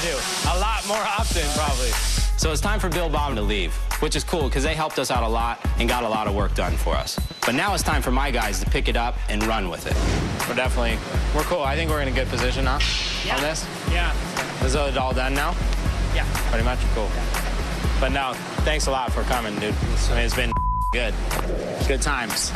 do. A lot more often, probably. So it's time for Bill Bob to leave, which is cool because they helped us out a lot and got a lot of work done for us. But now it's time for my guys to pick it up and run with it. We're cool. I think we're in a good position now on this. Yeah. Is it all done now? Yeah. Pretty much? Cool. Yeah. But no, thanks a lot for coming, dude. I mean, it's been good. Good times.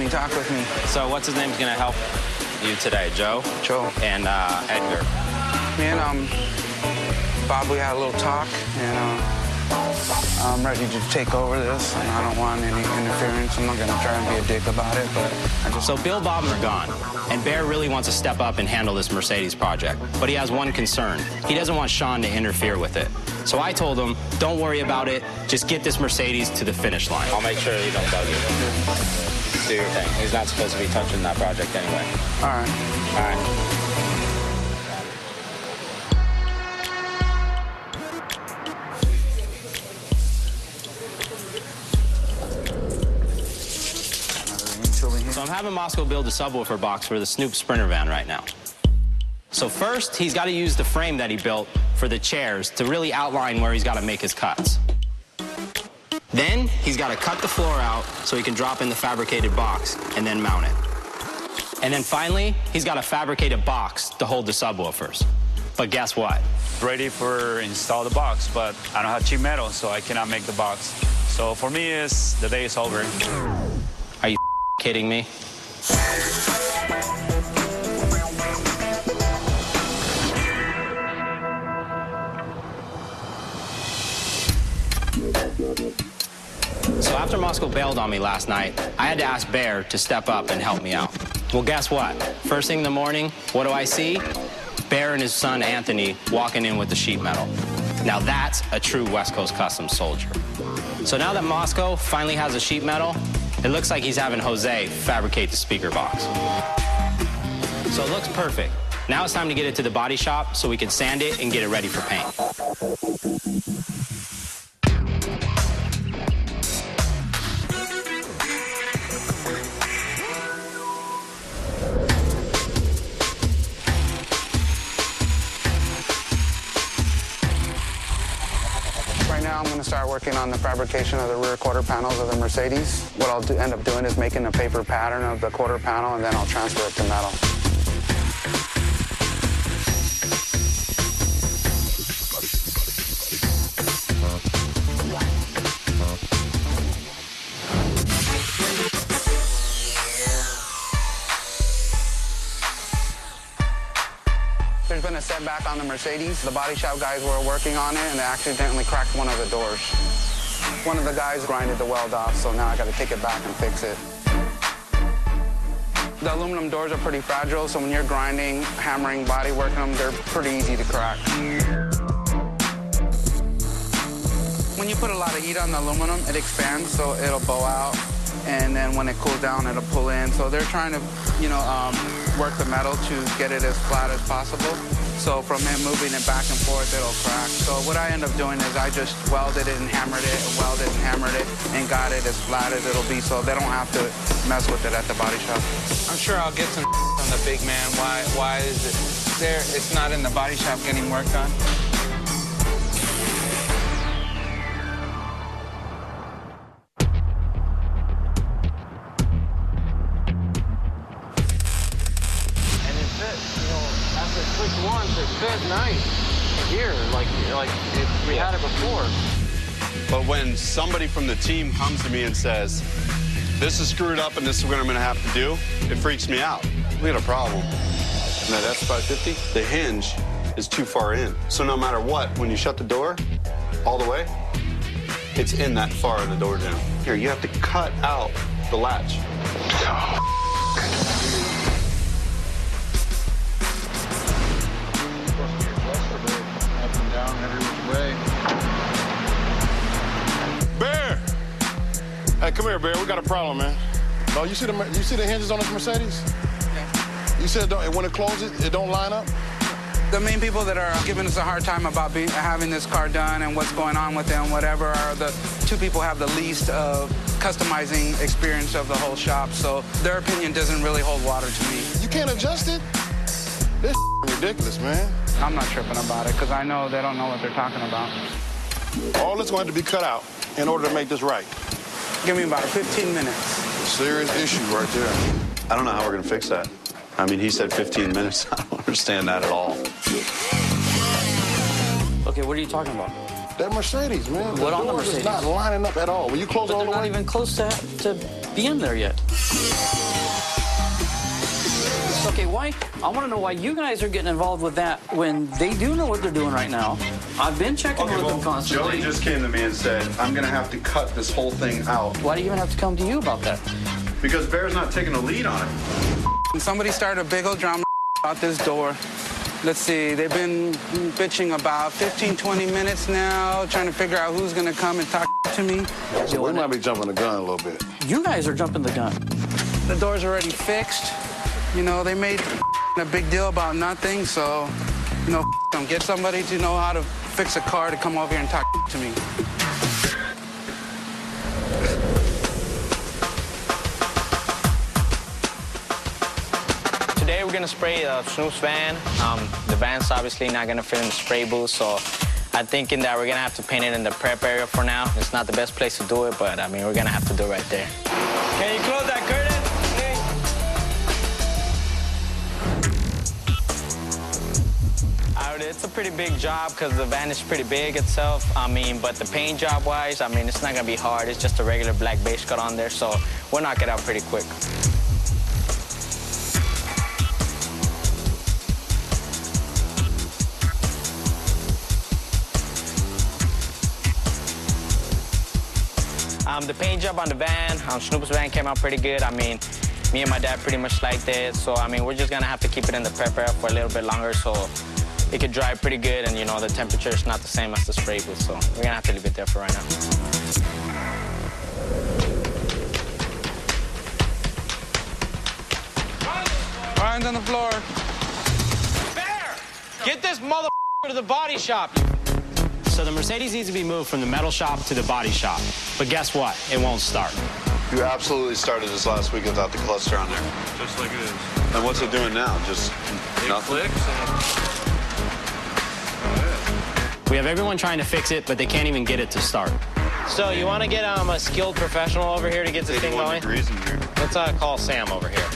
Talk with me. So what's his name's gonna help you today? Joe? Joe. And Edgar. Man, Bob, we had a little talk, and I'm ready to take over this, and I don't want any interference. I'm not gonna try and be a dick about it, but I just... So Bill Bob are gone, and Bear really wants to step up and handle this Mercedes project, but he has one concern. He doesn't want Sean to interfere with it. So I told him, don't worry about it, just get this Mercedes to the finish line. I'll make sure you don't bug you. Do your thing. He's not supposed to be touching that project anyway. All right. All right. So I'm having Moscow build a subwoofer box for the Snoop Sprinter van right now. So first, he's got to use the frame that he built for the chairs to really outline where he's got to make his cuts. Then, he's got to cut the floor out so he can drop in the fabricated box and then mount it. And then finally, he's got to fabricate a box to hold the subwoofers. But guess what? Ready for install the box, but I don't have cheap metal, so I cannot make the box. So for me, the day is over. Are you kidding me? So after Moscow bailed on me last night, I had to ask Bear to step up and help me out. Well, guess what? First thing in the morning, what do I see? Bear and his son, Anthony, walking in with the sheet metal. Now that's a true West Coast Customs soldier. So now that Moscow finally has a sheet metal, it looks like he's having Jose fabricate the speaker box. So it looks perfect. Now it's time to get it to the body shop so we can sand it and get it ready for paint. I'm going to start working on the fabrication of the rear quarter panels of the Mercedes. What I'll end up doing is making a paper pattern of the quarter panel, and then I'll transfer it to metal. There's been a setback on the Mercedes. The body shop guys were working on it, and they accidentally cracked one of the doors. One of the guys grinded the weld off, so now I got to take it back and fix it. The aluminum doors are pretty fragile, so when you're grinding, hammering, body working them, they're pretty easy to crack. When you put a lot of heat on the aluminum, it expands, so it'll bow out, and then when it cools down, it'll pull in. So they're trying to, work the metal to get it as flat as possible. So from it moving it back and forth, it'll crack. So what I end up doing is I just welded it and hammered it, and welded and hammered it, and got it as flat as it'll be, so they don't have to mess with it at the body shop. I'm sure I'll get some on the big man. Why is it there? It's not in the body shop getting work done. It fit nice here, like we had it before. But when somebody from the team comes to me and says, this is screwed up and this is what I'm going to have to do, it freaks me out. We got a problem. And that S550, the hinge is too far in. So no matter what, when you shut the door all the way, it's in that far of the door down. Here, you have to cut out the latch. Bear! Hey, come here, Bear. We got a problem, man. No, you see the hinges on this Mercedes? Yeah. You said when it closes, it don't line up? The main people that are giving us a hard time about having this car done and what's going on with them, whatever, are the two people who have the least customizing experience of the whole shop. So their opinion doesn't really hold water to me. You can't adjust it? This ridiculous, man. I'm not tripping about it because I know they don't know what they're talking about. All this going to be cut out in order to make this right. Give me about 15 minutes. A serious issue right there. I don't know how we're going to fix that. I mean, he said 15 minutes. I don't understand that at all. Okay, what are you talking about? That Mercedes, man. What on the Mercedes? It's not lining up at all. Will you close all the way? They're not even close to being there yet. Okay, why? I want to know why you guys are getting involved with that when they do know what they're doing right now. I've been checking with them constantly. Joey just came to me and said, I'm going to have to cut this whole thing out. Why do you even have to come to you about that? Because Bear's not taking a lead on it. Somebody started a big old drama about this door. Let's see, they've been bitching about 15, 20 minutes now, trying to figure out who's going to come and talk to me. So we might be jumping the gun a little bit. You guys are jumping the gun. The door's already fixed. You know, they made a big deal about nothing, so, you know, them. Get somebody to know how to fix a car to come over here and talk to me. Today we're gonna spray Snoop's van. The van's obviously not gonna fit in the spray booth, so I'm thinking that we're gonna have to paint it in the prep area for now. It's not the best place to do it, but I mean, we're gonna have to do it right there. Can you close that curtain? It's a pretty big job because the van is pretty big itself. I mean, but the paint job-wise, I mean, it's not gonna be hard. It's just a regular black base coat on there, so we'll knock it out pretty quick. The paint job on the van, Snoop's van came out pretty good. I mean, me and my dad pretty much liked it, so I mean, we're just gonna have to keep it in the prep area for a little bit longer so it could dry pretty good, and you know, the temperature is not the same as the spray booth, so we're gonna have to leave it there for right now. Ryan's on the floor. Bear! Get this motherfucker to the body shop. So the Mercedes needs to be moved from the metal shop to the body shop, but guess what? It won't start. You absolutely started this last week without the cluster on there. Just like it is. And what's it doing now? Just nothing? We have everyone trying to fix it, but they can't even get it to start. So you want to get a skilled professional over here to get this thing going? Degrees in here. Let's call Sam over here.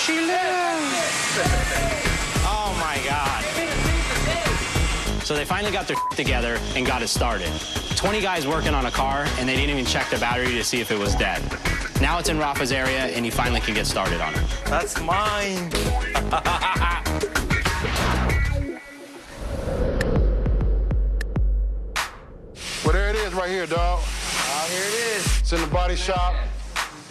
She lives. Oh my God. So they finally got their together and got it started. 20 guys working on a car, and they didn't even check the battery to see if it was dead. Now it's in Rafa's area, and he finally can get started on it. That's mine. Well, there it is right here, dog. Oh, here it is. It's in the body shop.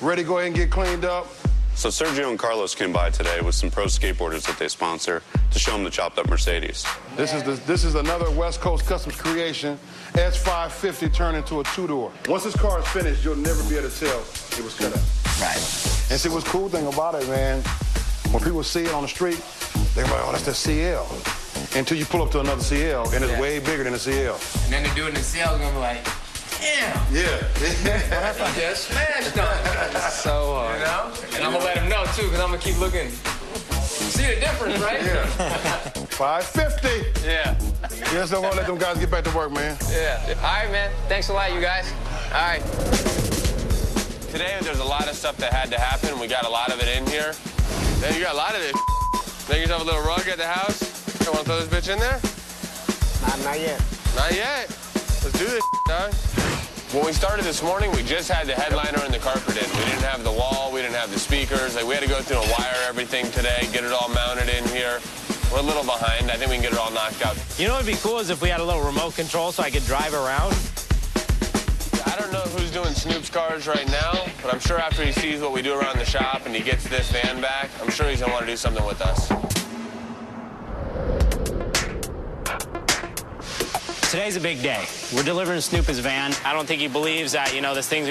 Ready to go ahead and get cleaned up. So Sergio and Carlos came by today with some pro skateboarders that they sponsor to show them the chopped up Mercedes. This is another West Coast Customs creation. S550 turned into a two-door. Once this car is finished, you'll never be able to tell it was cut up. Right. And see, what's cool thing about it, man, when people see it on the street, they're like, oh, that's the CL. Until you pull up to another CL, and it's way bigger than the CL. And then the dude in the CL is gonna be like, damn. Yeah. I just smashed on it. So hard. You know? And I'm gonna let him know too, because I'm gonna keep looking. See the difference, right? Yeah. 550. Yeah. Yes, I'm gonna let them guys get back to work, man. Yeah. All right, man. Thanks a lot, you guys. All right. Today, there's a lot of stuff that had to happen. We got a lot of it in here. Then you got a lot of this. Make yourself a little rug at the house. You want to throw this bitch in there? Not yet. Not yet. Let's do this, dog. When we started this morning, we just had the headliner and the carpet in. We didn't have the wall. We didn't have the speakers. Like, we had to go through and wire everything today, get it all mounted in here. We're a little behind. I think we can get it all knocked out. You know what would be cool is if we had a little remote control so I could drive around. I don't know who's doing Snoop's cars right now, but I'm sure after he sees what we do around the shop and he gets this van back, I'm sure he's gonna want to do something with us. Today's a big day. We're delivering Snoop his van. I don't think he believes that, you know, this thing's